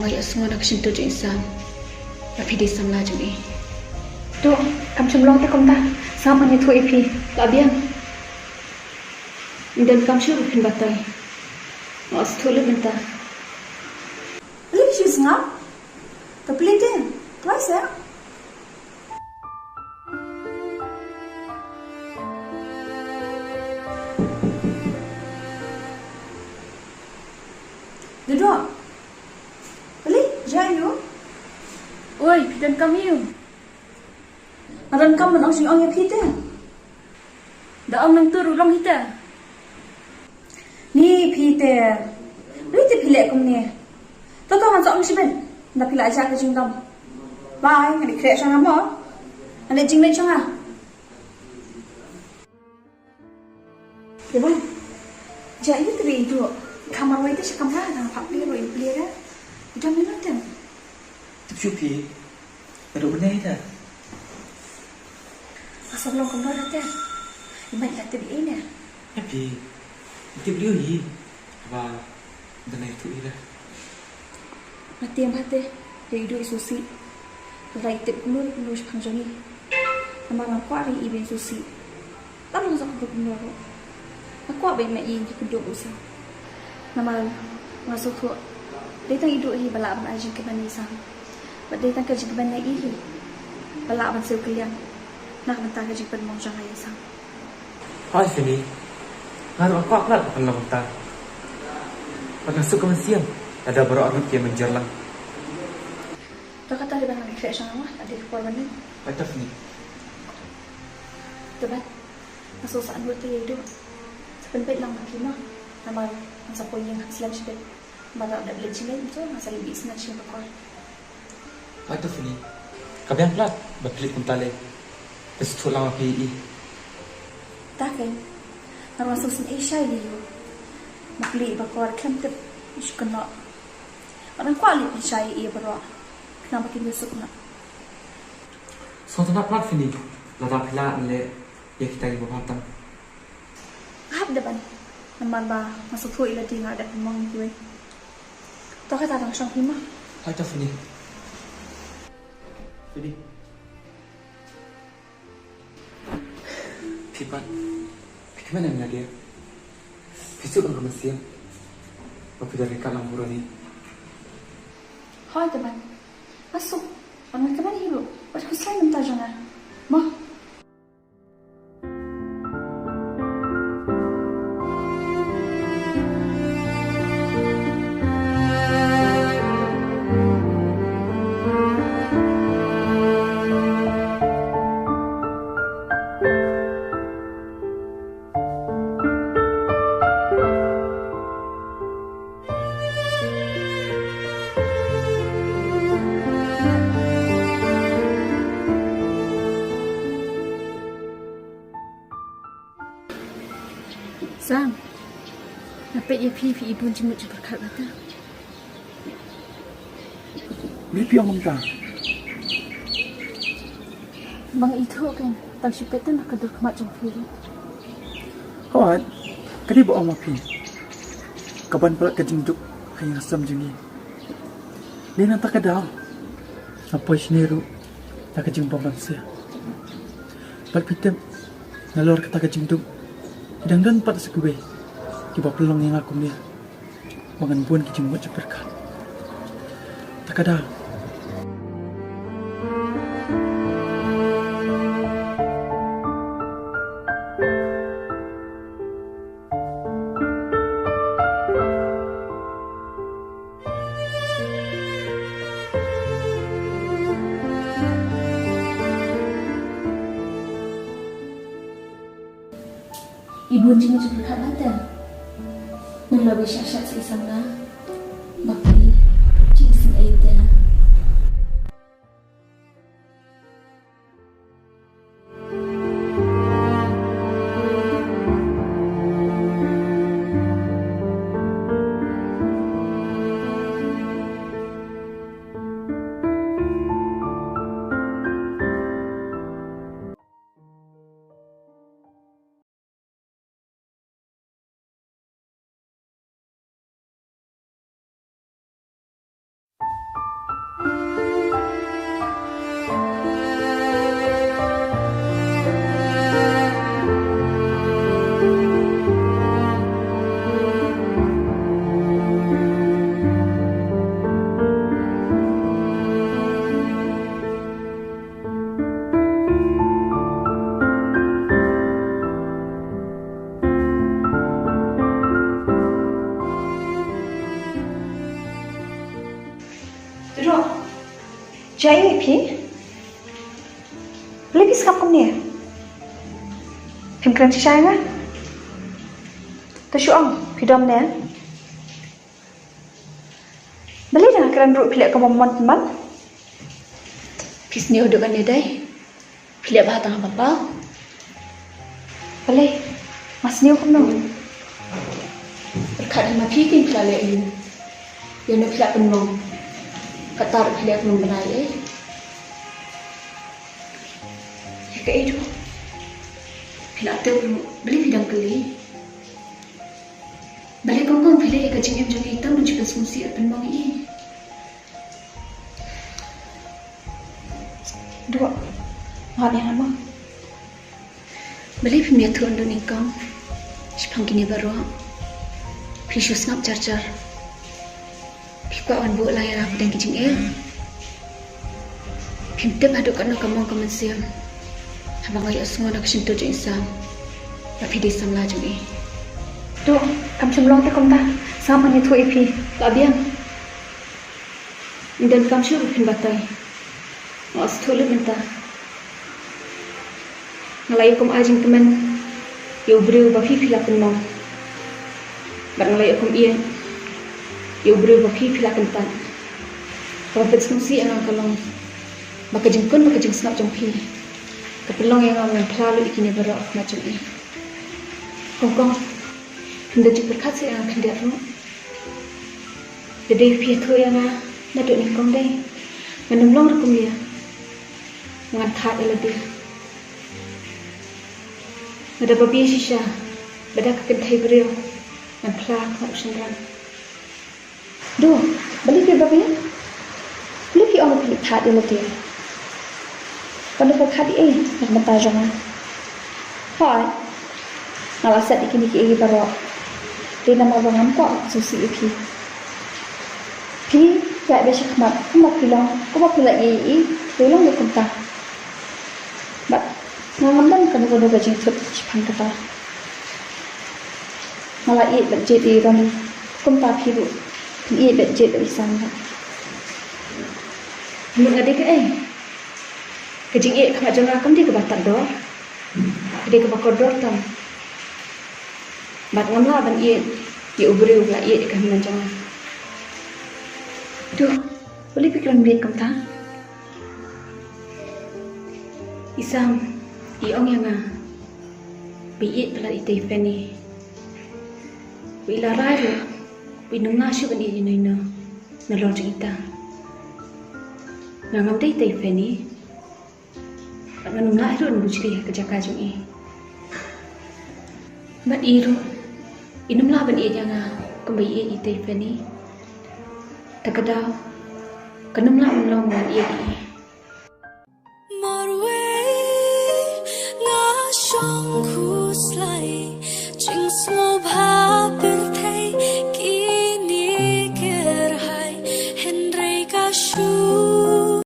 Ngaya semua nak sentuh je insan. Tapi di sana je ni. Tu, kamu cemlong tak kamu tak? Sama ni tu EP. Tak biang. Dan kamu syur pun batai. Mas tu le bentar. Beli shoes ngap? Tapi dia, twice ya? Duduk. Beli, jangan. Oi, dan kamu. Madan kamu nak sing ong kita. Dah om nang turu long kita. Ni Peter. Beli tu pilih kamu ni. Tahu kan sok sih ben. Nak pilih aja ke jingdam. Bye, nak kerja sana apa? Nak jingdam sana. Dewan. Jadi teri itu. Kamar itu sekamar dah pak beli roi beli dah. Udah minat dah. Tapi Pi, ada benar dah. Asal belum kembali dah. Iman tak teri ini. Tapi itu beliau ni, apa benar itu ida. Mati yang mati. Dari dua susi. Rai tip penuh panjang ni. Nama aku hari iben susi. Tak mahu sok penuh aku. Aku abang nak ingin kedua usah. Nama masuk tu. Dia tak hidup ni balak abang aja ke bani sang. Dia tak kerja ke bani ini. Balak abang seru kalian. Nak mentah kerja ke bani mojang ayah sang. Hai sini, ngaruh aku akhlak akan lakukan. Pada suka siang, ada beberapa orang yang menjerlang. Tak kata dia bang kerja sana mah. Ada keluarga ni. Macam ni. Tebat. Masuk saat dua tu hidup. Sebenarnya lang makin mah. Nama masa pun yang silam sebab mana ada beli cilen tu masa lebih senang sih bakal. Macam ni. Kami yang pelat, berkelit kuntale. Betul lama PI. Tak kan? Nama masuk sen Asia ni yo. Nak beli bakal kem tep isu kena. Orang kuali percaya ia berwa. Kenapa kita besok nak? Soalnya nak pelat sini. Lada pelat le, ya kita ibu batang. Hap depan. Nama ba masuk tu ila dia ada memang gue. Tak kata orang sang hima. Macam ni. Jadi. Pipat. Bagaimana dengan dia? Besok kan kami siang. Bapa dari kalang burani. Hai depan. Masuk. Orang kemana hidup? Pasal saya minta jangan. Mah. Sam. Dapat ya pipi ibu jemut je berkat kata. Mimpi yang mentah. Bang itu kan tak syupetan nak kedua kemat jempu. Hawat, kadi bawa mapi. Kapan pula kejinduk hanya asam jengi. Dia nak tak ada. Apa isneru tak kejumpa bangsa. Palpitem nalor kata kejinduk. Dan pada sekube. Kiba pelong yang aku ni. Bangan buan kejumpa ceperkan. Tak ada. Ibu jemut je berkat kata. Nelawi syasyat si sana. Bakti. Cik sen aida. Duduk. Jai Pi. Boleh skap kamu ni? Phim keren si saya kan? Tersyuang, pidam ni. Boleh dah keren ruk pilih kamu teman. Pis ni udah kan dai. Pilih bahatang apa? Boleh. Mas ni kamu. Berkat sama pikin pilih ini. Yang nak pilih penuh. Katar pilih penuh benar eh. Jika itu, pilih tu beli bidang keli. Balik kongkong pilih kacang yang jadi hitam dan juga sungsi penuh ini. Dua. Maaf yang lama. Beli pemia tuan do nikam. Sepang kini baru. Precious ngap car. Pika wan bu layar aku dan kicing el. Pimtep haduk kan kamong kamansiam. Habang ayo semua nak sentuh je insam. Tapi di samla jeng eh. Dua. Kamu cemlong tak kamu tak? Sama ni tu EP. Labiang. Dan kamu syur pin batai. Mas tulis minta. Ngalayu kum ajing teman. Yo beriu bafi pilakan mau. Barang ngalayu kum iya. Yo beriu bafi pilakan tan. Kalau bersungsi angang kalong. Baka jengkun baka jeng senap jengpi. Kepelong yang ngang pelalu ikini berak macam ini. Kongkong. Hendak jumpa kasih yang akan dia tu. Jadi pihak yang nak duduk ni kong deh. Menemlong rekum dia. Mengantar dia lebih. Ada babi sisa. Bada kekentai beriau. Dan pelak nak usendan. Dua. Balik dia babi. Balik dia orang pilih tak dia lebih. Pada kau dia nak mentar jangan. Hai. Ngalasat ikini baru. Dia nama bangan kau susi ipi. Pi, tak ada syakmat. Kau mau pilih ini, tolong dia kentah. But, ngamdan kan kau dah gajing tut cipang kata. Malah ia berjet di ram, kentah piru. Ia berjet dari sana. Menurut adik kajing ia kamat jangan akan dia kebatar dor. Dia kebakar dor tam. Bat ngamla ban ia ubri ubla ia kan jangan. Duh, boleh pikiran biar kamu tak? Isam, iong yang biit pala itay feni. Bila raro, binungasyo kan iya na nalong kita. Ngangam day itay feni. Nganunga iro nubujri kajakajong eh. Bat iro, inum laban iya nga kembali iya itay feni. Takadaw, kanum laban lawan iya iya. Kini gerhai Henry Kashu